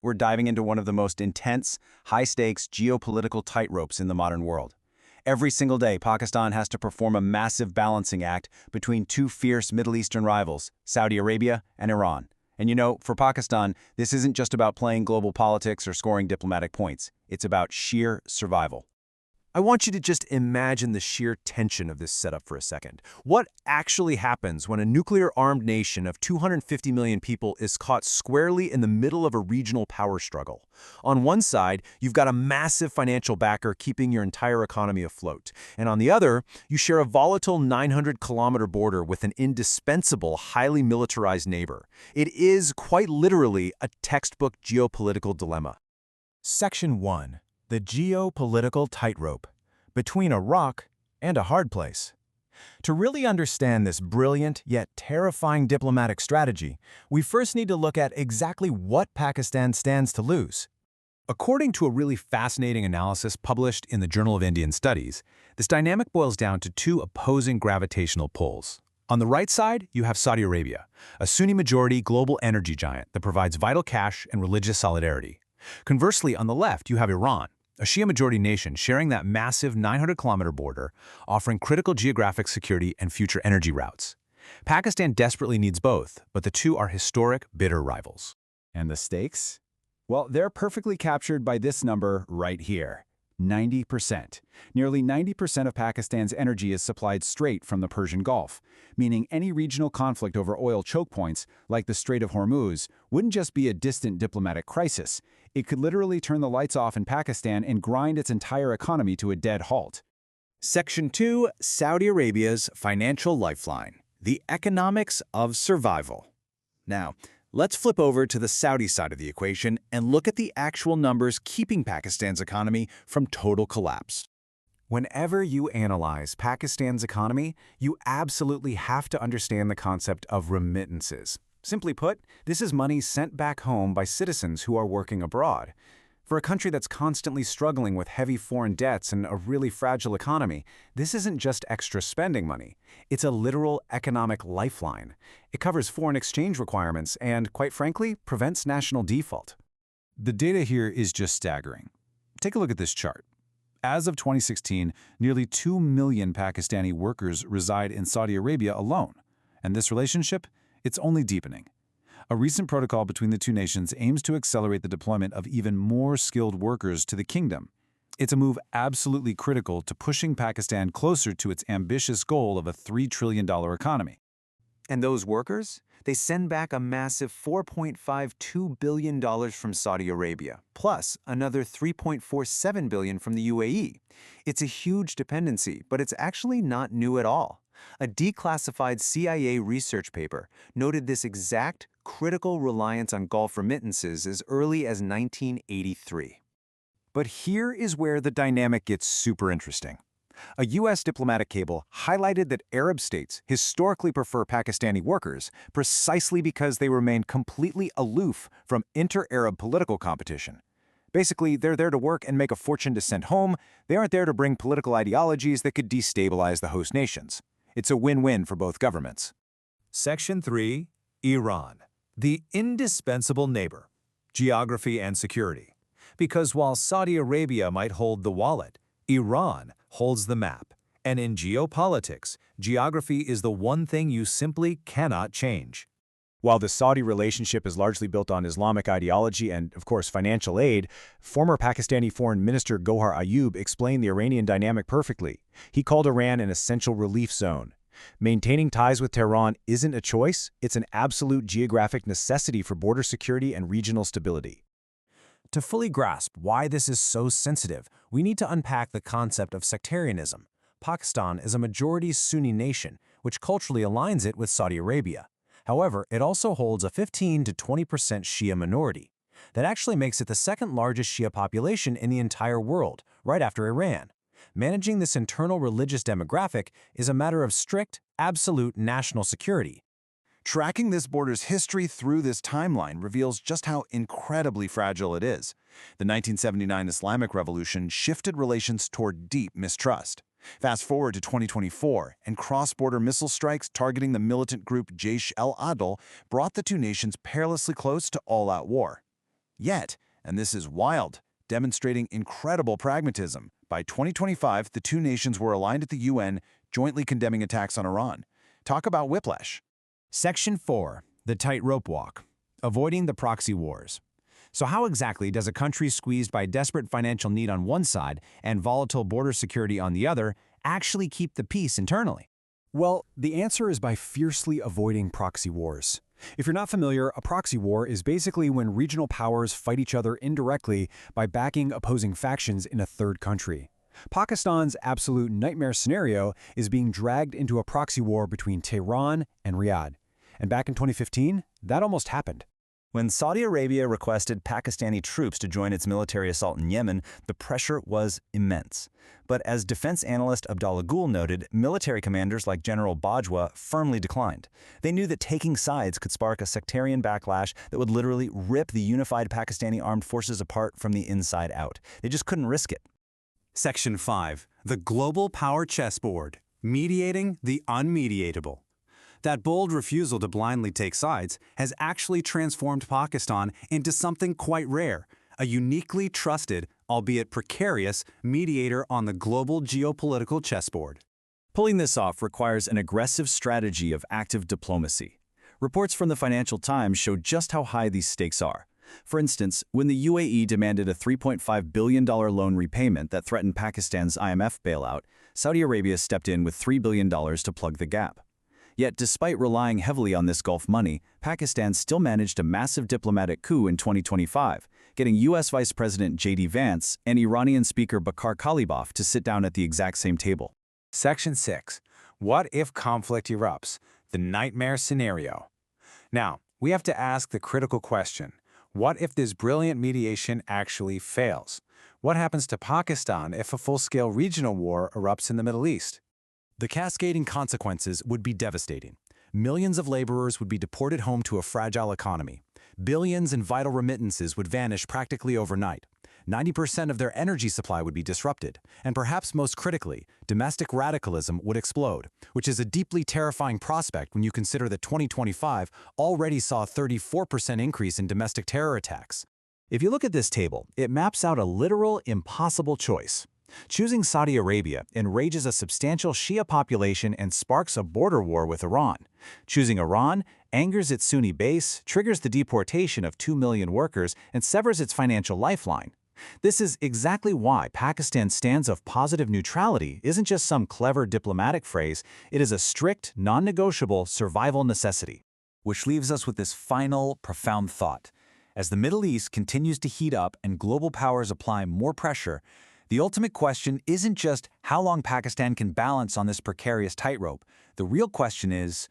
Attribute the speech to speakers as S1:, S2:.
S1: we're diving into one of the most intense, high-stakes geopolitical tightropes in the modern world. Every single day, Pakistan has to perform a massive balancing act between two fierce Middle Eastern rivals, Saudi Arabia and Iran. And for Pakistan, this isn't just about playing global politics or scoring diplomatic points. It's about sheer survival.
S2: I want you to just imagine the sheer tension of this setup for a second. What actually happens when a nuclear-armed nation of 250 million people is caught squarely in the middle of a regional power struggle? On one side, you've got a massive financial backer keeping your entire economy afloat. And on the other, you share a volatile 900-kilometer border with an indispensable, highly militarized neighbor. It is, quite literally, a textbook geopolitical dilemma.
S3: Section 1. The geopolitical tightrope, between a rock and a hard place. To really understand this brilliant yet terrifying diplomatic strategy, we first need to look at exactly what Pakistan stands to lose. According to a really fascinating analysis published in the Journal of Indian Studies, this dynamic boils down to two opposing gravitational pulls. On the right side, you have Saudi Arabia, a Sunni-majority global energy giant that provides vital cash and religious solidarity. Conversely, on the left, you have Iran, a Shia-majority nation sharing that massive 900-kilometer border, offering critical geographic security and future energy routes. Pakistan desperately needs both, but the two are historic, bitter rivals.
S4: And the stakes? Well, they're perfectly captured by this number right here, 90%. Nearly 90% of Pakistan's energy is supplied straight from the Persian Gulf, meaning any regional conflict over oil choke points, like the Strait of Hormuz, wouldn't just be a distant diplomatic crisis. It could literally turn the lights off in Pakistan and grind its entire economy to a dead halt.
S3: Section 2. Saudi Arabia's financial lifeline, the economics of survival. Now, let's flip over to the Saudi side of the equation and look at the actual numbers keeping Pakistan's economy from total collapse. Whenever you analyze Pakistan's economy, you absolutely have to understand the concept of remittances. Simply put, this is money sent back home by citizens who are working abroad. For a country that's constantly struggling with heavy foreign debts and a really fragile economy, this isn't just extra spending money. It's a literal economic lifeline. It covers foreign exchange requirements and, quite frankly, prevents national default.
S4: The data here is just staggering. Take a look at this chart. As of 2016, nearly 2 million Pakistani workers reside in Saudi Arabia alone. And this relationship? It's only deepening. A recent protocol between the two nations aims to accelerate the deployment of even more skilled workers to the kingdom. It's a move absolutely critical to pushing Pakistan closer to its ambitious goal of a $3 trillion economy.
S2: And those workers? They send back a massive $4.52 billion from Saudi Arabia, plus another $3.47 billion from the UAE. It's a huge dependency, but it's actually not new at all. A declassified CIA research paper noted this exact critical reliance on Gulf remittances as early as 1983.
S3: But here is where the dynamic gets super interesting. A U.S. diplomatic cable highlighted that Arab states historically prefer Pakistani workers precisely because they remain completely aloof from inter-Arab political competition. Basically, they're there to work and make a fortune to send home. They aren't there to bring political ideologies that could destabilize the host nations. It's a win-win for both governments.
S5: Section 3. Iran, the indispensable neighbor, geography and security. Because while Saudi Arabia might hold the wallet, Iran holds the map. And in geopolitics, geography is the one thing you simply cannot change.
S1: While the Saudi relationship is largely built on Islamic ideology and, of course, financial aid, former Pakistani Foreign Minister Gohar Ayub explained the Iranian dynamic perfectly. He called Iran an essential relief zone. Maintaining ties with Tehran isn't a choice, it's an absolute geographic necessity for border security and regional stability.
S3: To fully grasp why this is so sensitive, we need to unpack the concept of sectarianism. Pakistan is a majority Sunni nation, which culturally aligns it with Saudi Arabia. However, it also holds a 15 to 20% Shia minority. That actually makes it the second largest Shia population in the entire world, right after Iran. Managing this internal religious demographic is a matter of strict, absolute national security.
S6: Tracking this border's history through this timeline reveals just how incredibly fragile it is. The 1979 Islamic Revolution shifted relations toward deep mistrust. Fast forward to 2024, and cross-border missile strikes targeting the militant group Jaish al-Adl brought the two nations perilously close to all-out war. Yet, and this is wild, demonstrating incredible pragmatism, by 2025, the two nations were aligned at the UN, jointly condemning attacks on Iran. Talk about whiplash.
S2: Section 4. The tightrope walk. Avoiding the proxy wars. So how exactly does a country squeezed by desperate financial need on one side and volatile border security on the other actually keep the peace internally?
S3: Well, the answer is by fiercely avoiding proxy wars. If you're not familiar, a proxy war is basically when regional powers fight each other indirectly by backing opposing factions in a third country. Pakistan's absolute nightmare scenario is being dragged into a proxy war between Tehran and Riyadh. And back in 2015, that almost happened.
S1: When Saudi Arabia requested Pakistani troops to join its military assault in Yemen, the pressure was immense. But as defense analyst Abdallah Gul noted, military commanders like General Bajwa firmly declined. They knew that taking sides could spark a sectarian backlash that would literally rip the unified Pakistani armed forces apart from the inside out. They just couldn't risk it.
S4: Section 5. The Global Power Chessboard. Mediating the Unmediatable. That bold refusal to blindly take sides has actually transformed Pakistan into something quite rare, a uniquely trusted, albeit precarious, mediator on the global geopolitical chessboard.
S1: Pulling this off requires an aggressive strategy of active diplomacy. Reports from the Financial Times show just how high these stakes are. For instance, when the UAE demanded a $3.5 billion loan repayment that threatened Pakistan's IMF bailout, Saudi Arabia stepped in with $3 billion to plug the gap. Yet despite relying heavily on this Gulf money, Pakistan still managed a massive diplomatic coup in 2025, getting U.S. Vice President J.D. Vance and Iranian Speaker Bakhar Kalibaf to sit down at the exact same table.
S5: Section 6. What if conflict erupts? The nightmare scenario. Now, we have to ask the critical question. What if this brilliant mediation actually fails? What happens to Pakistan if a full-scale regional war erupts in the Middle East?
S2: The cascading consequences would be devastating. Millions of laborers would be deported home to a fragile economy. Billions in vital remittances would vanish practically overnight. 90% of their energy supply would be disrupted. And perhaps most critically, domestic radicalism would explode, which is a deeply terrifying prospect when you consider that 2025 already saw a 34% increase in domestic terror attacks. If you look at this table, it maps out a literal, impossible choice. Choosing Saudi Arabia enrages a substantial Shia population and sparks a border war with Iran. Choosing Iran angers its Sunni base, triggers the deportation of 2 million workers, and severs its financial lifeline. This is exactly why Pakistan's stance of positive neutrality isn't just some clever diplomatic phrase, it is a strict, non-negotiable survival necessity.
S1: Which leaves us with this final, profound thought. As the Middle East continues to heat up and global powers apply more pressure, the ultimate question isn't just how long Pakistan can balance on this precarious tightrope. The real question is,